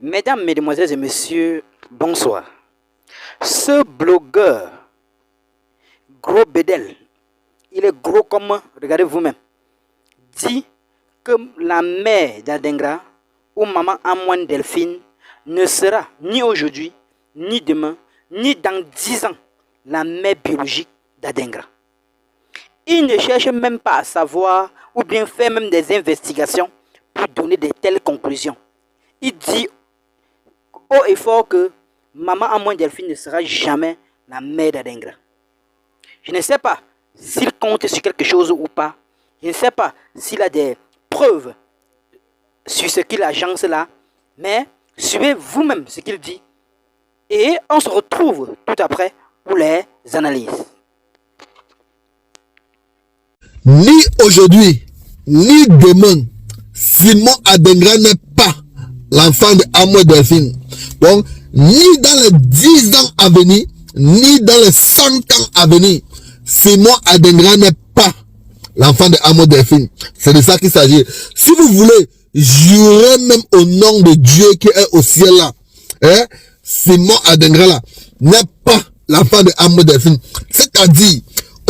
Mesdames, Mesdemoiselles et Messieurs, bonsoir. Ce blogueur, gros bédel, il est gros comme, regardez vous-même, dit que la mère d'Adengra ou maman Amoine Delphine ne sera ni aujourd'hui, ni demain, ni dans 10 ans la mère biologique d'Adengra. Il ne cherche même pas à savoir ou bien faire même des investigations pour donner de telles conclusions. Il dit haut et fort que maman Amoine Delphine ne sera jamais la mère d'Adengra. Je ne sais pas s'il compte sur quelque chose ou pas. Je ne sais pas s'il a des preuves sur ce qu'il agence là. Mais suivez vous-même ce qu'il dit. Et on se retrouve tout après pour les analyses. Ni aujourd'hui, ni demain, Simon Adengra n'est pas l'enfant de Amoine Delphine. Donc, ni dans les 10 ans à venir, ni dans les 100 ans à venir, Simon Adengra n'est pas l'enfant de Amoine Delphine. C'est de ça qu'il s'agit. Si vous voulez jurer même au nom de Dieu qui est au ciel là, hein, Simon Adengra là n'est pas l'enfant de Amoine Delphine. C'est-à-dire,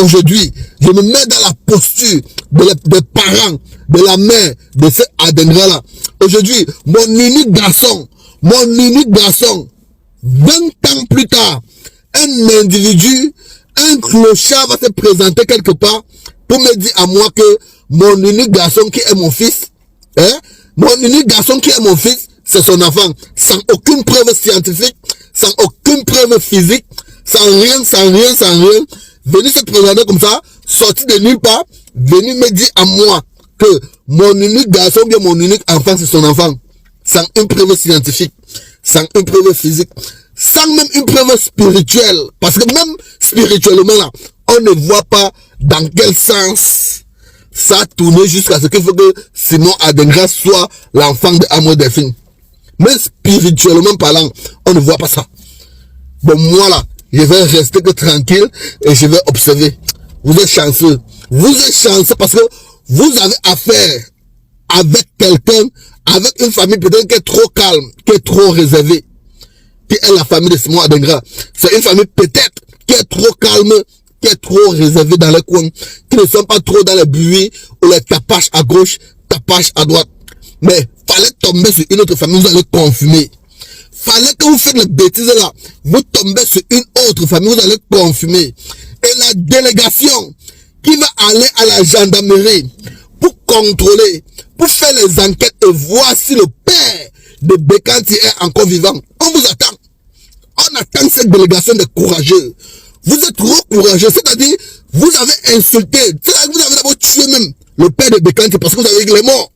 aujourd'hui, je me mets dans la posture des parents, de la mère de ce Adengra là. Aujourd'hui, mon unique garçon, 20 ans plus tard, un individu, un clochard va se présenter quelque part pour me dire à moi que mon unique garçon qui est mon fils, hein, mon unique garçon qui est mon fils, c'est son enfant, sans aucune preuve scientifique, sans aucune preuve physique, sans rien, venir se présenter comme ça, sorti de nulle part, venir me dire à moi que mon unique garçon, bien mon unique enfant, c'est son enfant, sans une preuve scientifique, sans une preuve physique, sans même une preuve spirituelle, parce que même spirituellement là, on ne voit pas dans quel sens ça a tourné jusqu'à ce qu'il faut que Simon Adengra soit l'enfant de Amoine Delphine. Mais spirituellement parlant, on ne voit pas ça. Bon, moi là, je vais rester que tranquille et je vais observer. Vous êtes chanceux. Vous êtes chanceux parce que vous avez affaire avec quelqu'un, avec une famille peut-être qui est trop calme, qui est trop réservée, qui est la famille de Simon Adengra. C'est une famille peut-être qui est trop calme, qui est trop réservée dans les coins, qui ne sont pas trop dans les bruits ou les tapages à gauche, tapages à droite. Mais fallait tomber sur une autre famille, vous allez confirmer. Fallait que vous faites les bêtises là, vous tombez sur une autre famille, vous allez confirmer. Et la délégation qui va aller à la gendarmerie pour contrôler, pour faire les enquêtes et voir si le père de Bekanti est encore vivant. On vous attend. On attend cette délégation de courageux. Vous êtes trop courageux, c'est-à-dire, vous avez insulté, c'est-à-dire, vous avez d'abord tué même le père de Bekanti parce que vous avez dit qu'il est mort.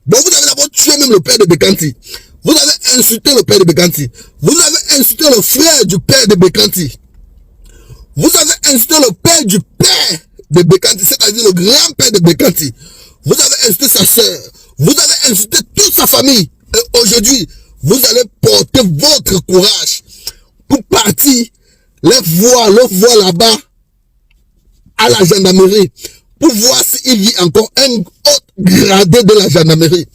Donc vous avez d'abord tué même le père de Bekanti. Vous avez insulté le père de Bekanti. Vous avez insulté le frère du père de Bekanti. Vous avez insulté le père du père de Bekanti, c'est-à-dire le grand-père de Bekanti. Vous avez insulté sa sœur. Vous avez insulté toute sa famille. Et aujourd'hui, vous allez porter votre courage pour partir le voir là-bas à la gendarmerie pour voir s'il vit encore un autre gradé de la gendarmerie.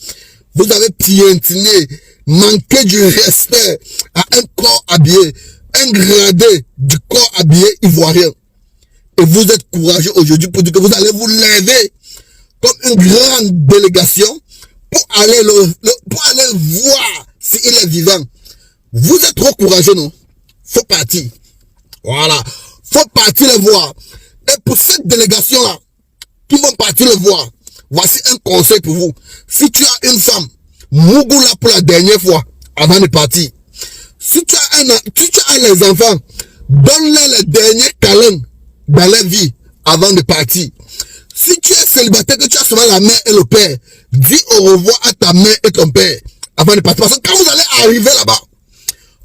Vous avez piétiné, manqué du respect à un corps habillé, un gradé du corps habillé ivoirien. Et vous êtes courageux aujourd'hui pour dire que vous allez vous lever comme une grande délégation pour aller voir s'il est vivant. Vous êtes trop courageux, non? Faut partir. Voilà. Faut partir le voir. Et pour cette délégation-là, qui vont partir le voir, voici un conseil pour vous. Si tu as une femme, Mougoula pour la dernière fois, avant de partir. Si tu as les enfants, donne-leur les derniers câlins dans leur vie, avant de partir. Si tu es célibataire, que tu as seulement la mère et le père, dis au revoir à ta mère et ton père, avant de partir. Parce que quand vous allez arriver là-bas,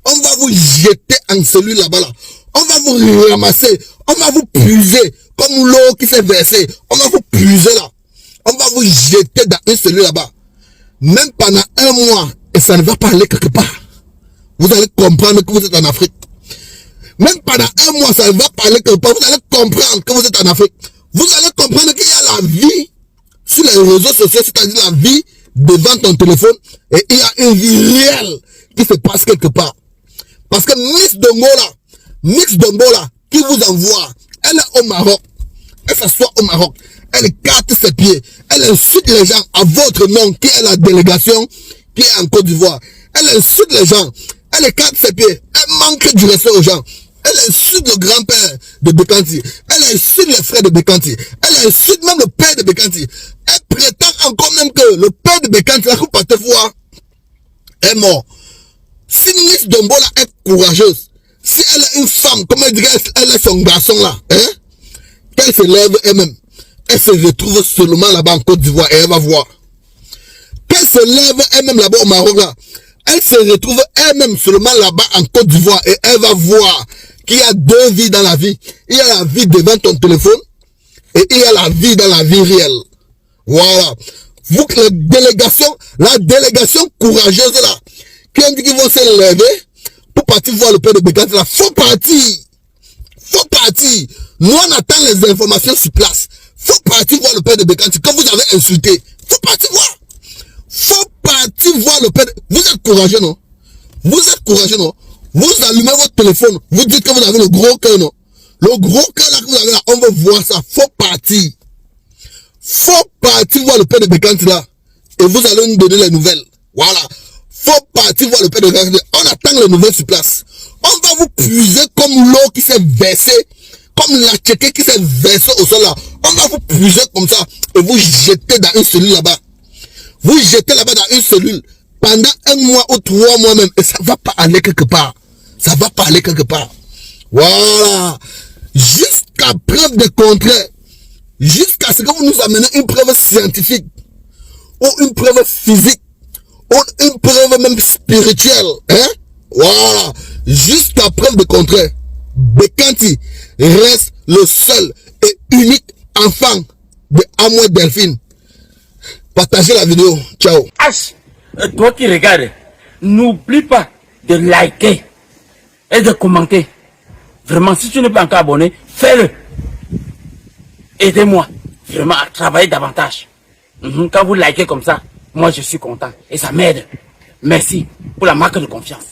on va vous jeter en cellule là-bas là. On va vous ramasser, on va vous puiser, comme l'eau qui s'est versée, on va vous puiser là. On va vous jeter dans une cellule là-bas. Même pendant un mois, et ça ne va pas aller quelque part. Vous allez comprendre que vous êtes en Afrique. Même pendant un mois, ça ne va pas aller quelque part. Vous allez comprendre que vous êtes en Afrique. Vous allez comprendre qu'il y a la vie sur les réseaux sociaux, c'est-à-dire la vie devant ton téléphone et il y a une vie réelle qui se passe quelque part. Parce que Miss Dombola, qui vous envoie, elle est au Maroc, elle s'assoit au Maroc, elle écarte ses pieds, elle insulte les gens à votre nom, qui est la délégation qui est en Côte d'Ivoire. Elle insulte les gens, elle écarte ses pieds, elle manque du respect aux gens. Elle insulte le grand-père de Bekanti, elle insulte les frères de Bekanti, elle insulte même le père de Bekanti. Elle prétend encore même que le père de Bekanti, la coupe à te voir, est mort. Si Miss Dombola est courageuse, si elle est une femme, comme elle dirait, elle est son garçon là, hein, qu'elle se lève elle-même, elle se retrouve seulement là-bas en Côte d'Ivoire et elle va voir. Qu'elle se lève elle-même là-bas au Maroc là, elle se retrouve elle-même seulement là-bas en Côte d'Ivoire et elle va voir qu'il y a deux vies dans la vie. Il y a la vie devant ton téléphone et il y a la vie dans la vie réelle. Voilà. Vous, la délégation courageuse là, qui ont dit qu'ils vont se lever pour partir voir le père de Bekanti là, faut partir. Faut partir. Nous on attend les informations sur place. Faut partir voir le père de Bekanti. Quand vous avez insulté, faut partir voir. Faut partir voir le père de... Vous êtes courageux, non? Vous êtes courageux, non? Vous allumez votre téléphone, vous dites que vous avez le gros cœur, non? Le gros cœur là que vous avez là, on veut voir ça. Faut partir. Faut partir voir le père de Bekanti là. Et vous allez nous donner les nouvelles. Voilà. Faut partir voir le père de Bekanti. On attend les nouvelles sur place. On va vous puiser comme l'eau qui s'est versée, comme la tchéké qui s'est versée au sol là. On va vous puiser comme ça et vous jeter dans une cellule là-bas. Vous jetez là-bas dans une cellule pendant 1 mois ou 3 mois même et ça va pas aller quelque part. Ça va pas aller quelque part. Voilà. Jusqu'à preuve de contraire. Jusqu'à ce que vous nous amenez une preuve scientifique ou une preuve physique ou une preuve même spirituelle. Hein? Voilà. Jusqu'à preuve de contraire. Bekanti reste le seul et unique enfant de Amoué Delphine. Partagez la vidéo. Ciao. H, toi qui regardes, n'oublie pas de liker et de commenter. Vraiment, si tu n'es pas encore abonné, fais-le. Aidez-moi vraiment à travailler davantage. Quand vous likez comme ça, moi je suis content et ça m'aide. Merci pour la marque de confiance.